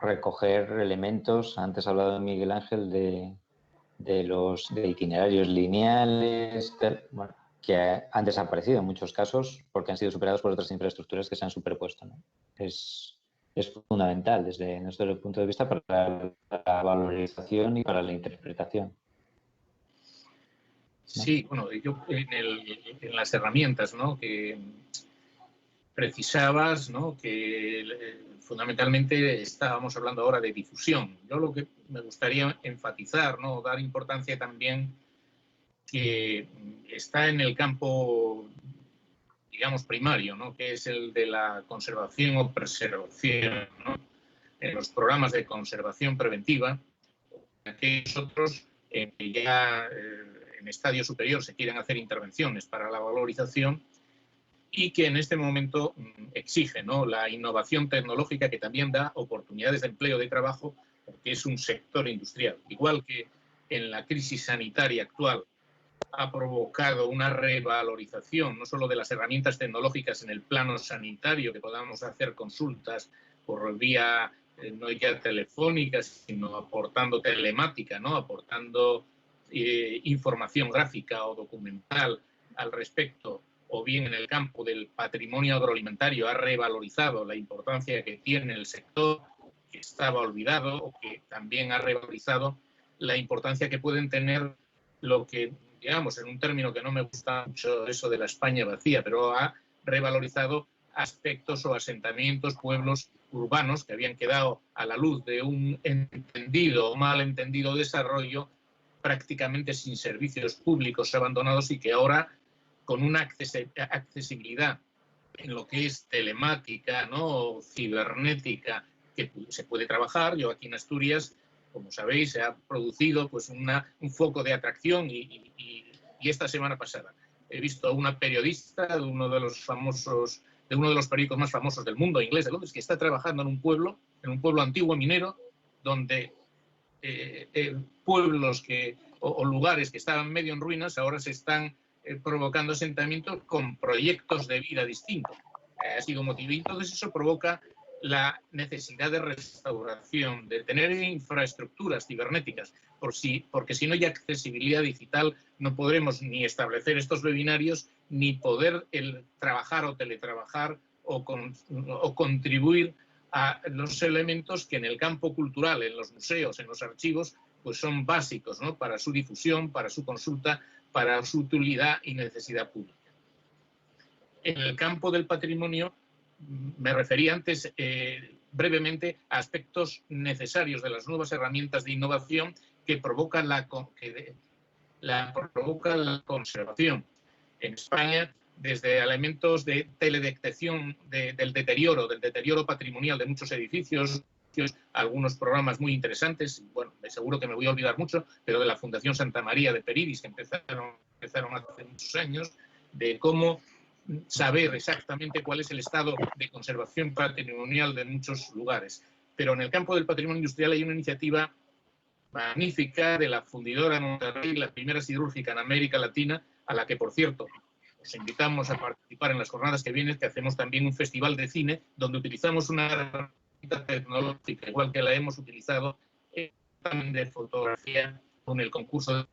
S3: recoger elementos. Antes ha hablado Miguel Ángel de itinerarios lineales. Bueno, que han desaparecido en muchos casos porque han sido superados por otras infraestructuras que se han superpuesto, ¿no? Es fundamental desde nuestro punto de vista para la valorización y para la interpretación.
S2: Sí, bueno, yo en las herramientas, ¿no?, que precisabas, ¿no?, que fundamentalmente estábamos hablando ahora de difusión. Yo lo que me gustaría enfatizar, ¿no?, dar importancia también que está en el campo, digamos, primario, ¿no?, que es el de la conservación o preservación, ¿no?, en los programas de conservación preventiva, aquellos otros que ya en estadio superior se quieren hacer intervenciones para la valorización y que en este momento exige, ¿no?, la innovación tecnológica, que también da oportunidades de empleo, de trabajo, porque es un sector industrial. Igual que en la crisis sanitaria actual ha provocado una revalorización no solo de las herramientas tecnológicas en el plano sanitario, que podamos hacer consultas por vía no ya telefónica, sino aportando telemática, ¿no?, aportando información gráfica o documental al respecto, o bien en el campo del patrimonio agroalimentario ha revalorizado la importancia que tiene el sector, que estaba olvidado, o que también ha revalorizado la importancia que pueden tener lo que, digamos, en un término que no me gusta mucho, eso de la España vacía, pero ha revalorizado aspectos o asentamientos, pueblos urbanos que habían quedado a la luz de un entendido o mal entendido desarrollo, prácticamente sin servicios públicos, abandonados, y que ahora, con una accesibilidad en lo que es telemática, ¿no?, cibernética, que se puede trabajar. Yo aquí en Asturias, como sabéis, se ha producido pues un foco de atracción y esta semana pasada he visto a una periodista de uno de los periódicos más famosos del mundo, inglés, de Londres, que está trabajando en un pueblo antiguo minero, donde pueblos o lugares que estaban medio en ruinas ahora se están provocando asentamientos con proyectos de vida distintos. Ha sido motivo. Y entonces eso provoca la necesidad de restauración, de tener infraestructuras cibernéticas, porque si no hay accesibilidad digital no podremos ni establecer estos webinarios, ni poder trabajar o teletrabajar o contribuir a los elementos que en el campo cultural, en los museos, en los archivos, pues son básicos, ¿no?, para su difusión, para su consulta, para su utilidad y necesidad pública. En el campo del patrimonio, me refería antes brevemente a aspectos necesarios de las nuevas herramientas de innovación que provocan la conservación. En España, desde elementos de teledetección del deterioro patrimonial de muchos edificios, algunos programas muy interesantes, bueno, seguro que me voy a olvidar mucho, pero de la Fundación Santa María de Peridis, que empezaron hace muchos años, de cómo saber exactamente cuál es el estado de conservación patrimonial de muchos lugares. Pero en el campo del patrimonio industrial hay una iniciativa magnífica de la fundidora Monterrey, la primera siderúrgica en América Latina, a la que, por cierto, os invitamos a participar en las jornadas que vienen, que hacemos también un festival de cine, donde utilizamos una herramienta tecnológica, igual que la hemos utilizado en de fotografía con el concurso de...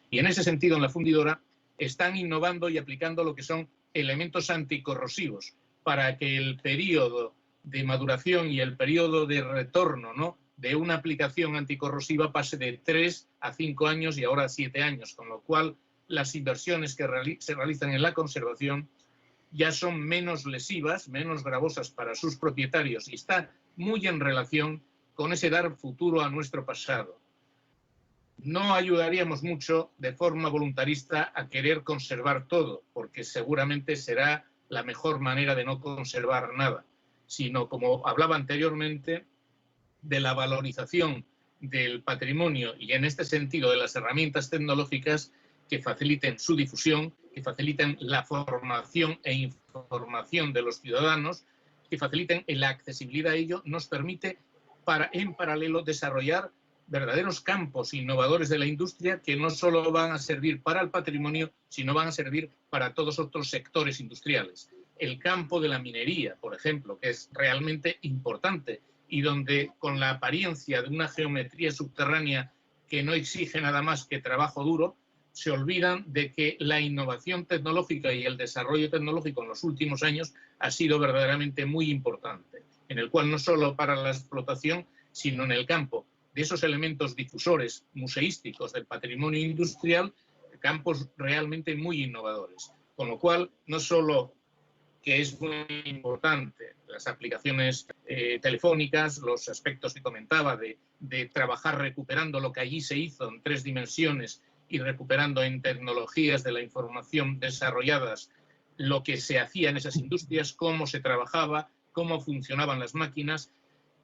S2: Y en ese sentido, en la fundidora, están innovando y aplicando lo que son elementos anticorrosivos para que el periodo de maduración y el periodo de retorno, ¿no?, de una aplicación anticorrosiva pase de 3 a 5 años y ahora 7 años, con lo cual las inversiones que se realizan en la conservación ya son menos lesivas, menos gravosas para sus propietarios, y está muy en relación con ese dar futuro a nuestro pasado. No ayudaríamos mucho de forma voluntarista a querer conservar todo, porque seguramente será la mejor manera de no conservar nada, sino, como hablaba anteriormente, de la valorización del patrimonio y, en este sentido, de las herramientas tecnológicas que faciliten su difusión, que faciliten la formación e información de los ciudadanos, que faciliten la accesibilidad a ello, nos permite en paralelo desarrollar verdaderos campos innovadores de la industria que no solo van a servir para el patrimonio, sino van a servir para todos otros sectores industriales. El campo de la minería, por ejemplo, que es realmente importante y donde, con la apariencia de una geometría subterránea que no exige nada más que trabajo duro, se olvidan de que la innovación tecnológica y el desarrollo tecnológico en los últimos años ha sido verdaderamente muy importante, en el cual no solo para la explotación, sino en el campo de esos elementos difusores museísticos del patrimonio industrial, campos realmente muy innovadores. Con lo cual, no solo que es muy importante las aplicaciones telefónicas, los aspectos que comentaba de trabajar recuperando lo que allí se hizo en 3 dimensiones y recuperando en tecnologías de la información desarrolladas lo que se hacía en esas industrias, cómo se trabajaba, cómo funcionaban las máquinas,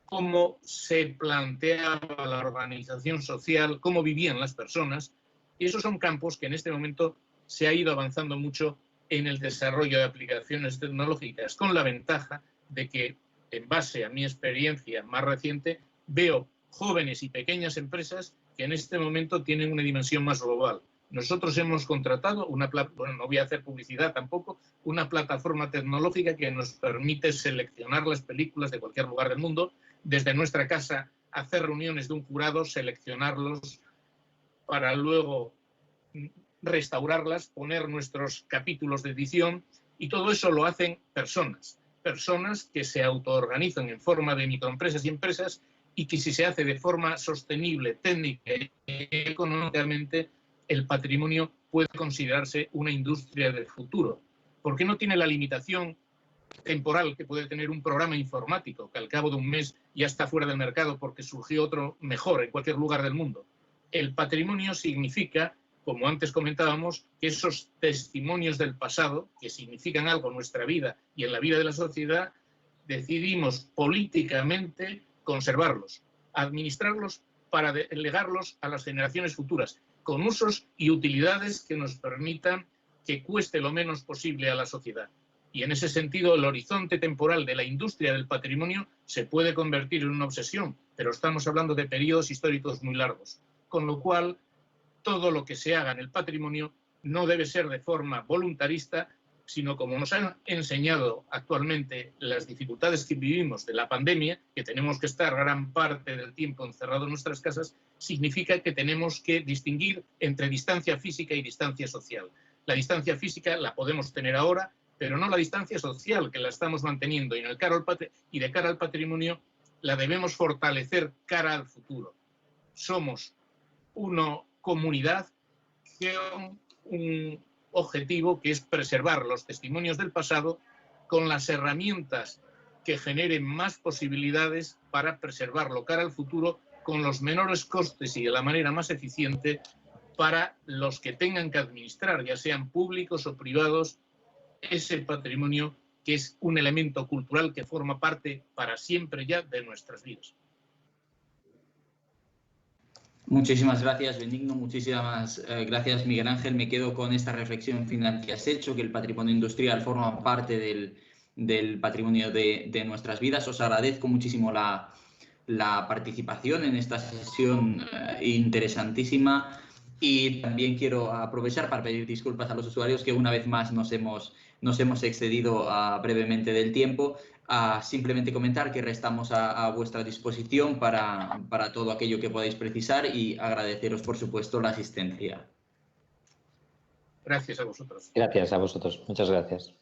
S2: cómo se planteaba la organización social, cómo vivían las personas. Y esos son campos que en este momento se ha ido avanzando mucho en el desarrollo de aplicaciones tecnológicas, con la ventaja de que, en base a mi experiencia más reciente, veo jóvenes y pequeñas empresas que en este momento tienen una dimensión más global. Nosotros hemos contratado no voy a hacer publicidad tampoco, una plataforma tecnológica que nos permite seleccionar las películas de cualquier lugar del mundo, desde nuestra casa hacer reuniones de un jurado, seleccionarlos para luego restaurarlas, poner nuestros capítulos de edición, y todo eso lo hacen personas que se autoorganizan en forma de microempresas y empresas, y que si se hace de forma sostenible, técnica y económicamente, el patrimonio puede considerarse una industria del futuro, porque no tiene la limitación temporal que puede tener un programa informático, que al cabo de un mes ya está fuera del mercado porque surgió otro mejor en cualquier lugar del mundo. El patrimonio significa, como antes comentábamos, que esos testimonios del pasado, que significan algo en nuestra vida y en la vida de la sociedad, decidimos políticamente conservarlos, administrarlos para legarlos a las generaciones futuras, con usos y utilidades que nos permitan que cueste lo menos posible a la sociedad. Y en ese sentido, el horizonte temporal de la industria del patrimonio se puede convertir en una obsesión, pero estamos hablando de periodos históricos muy largos. Con lo cual, todo lo que se haga en el patrimonio no debe ser de forma voluntarista, sino como nos han enseñado actualmente las dificultades que vivimos de la pandemia, que tenemos que estar gran parte del tiempo encerrados en nuestras casas, significa que tenemos que distinguir entre distancia física y distancia social. La distancia física la podemos tener ahora, pero no la distancia social, que la estamos manteniendo, y de cara al patrimonio la debemos fortalecer cara al futuro. Somos una comunidad con un objetivo que es preservar los testimonios del pasado con las herramientas que generen más posibilidades para preservarlo cara al futuro con los menores costes y de la manera más eficiente para los que tengan que administrar, ya sean públicos o privados, ese patrimonio que es un elemento cultural que forma parte para siempre ya de nuestras vidas.
S1: Muchísimas gracias, Benigno. Muchísimas gracias, Miguel Ángel. Me quedo con esta reflexión final que has hecho, que el patrimonio industrial forma parte del patrimonio de nuestras vidas. Os agradezco muchísimo la participación en esta sesión interesantísima, y también quiero aprovechar para pedir disculpas a los usuarios que una vez más nos hemos excedido brevemente del tiempo. Simplemente comentar que restamos a vuestra disposición para todo aquello que podáis precisar, y agradeceros, por supuesto, la asistencia.
S2: Gracias a vosotros.
S3: Gracias a vosotros. Muchas gracias.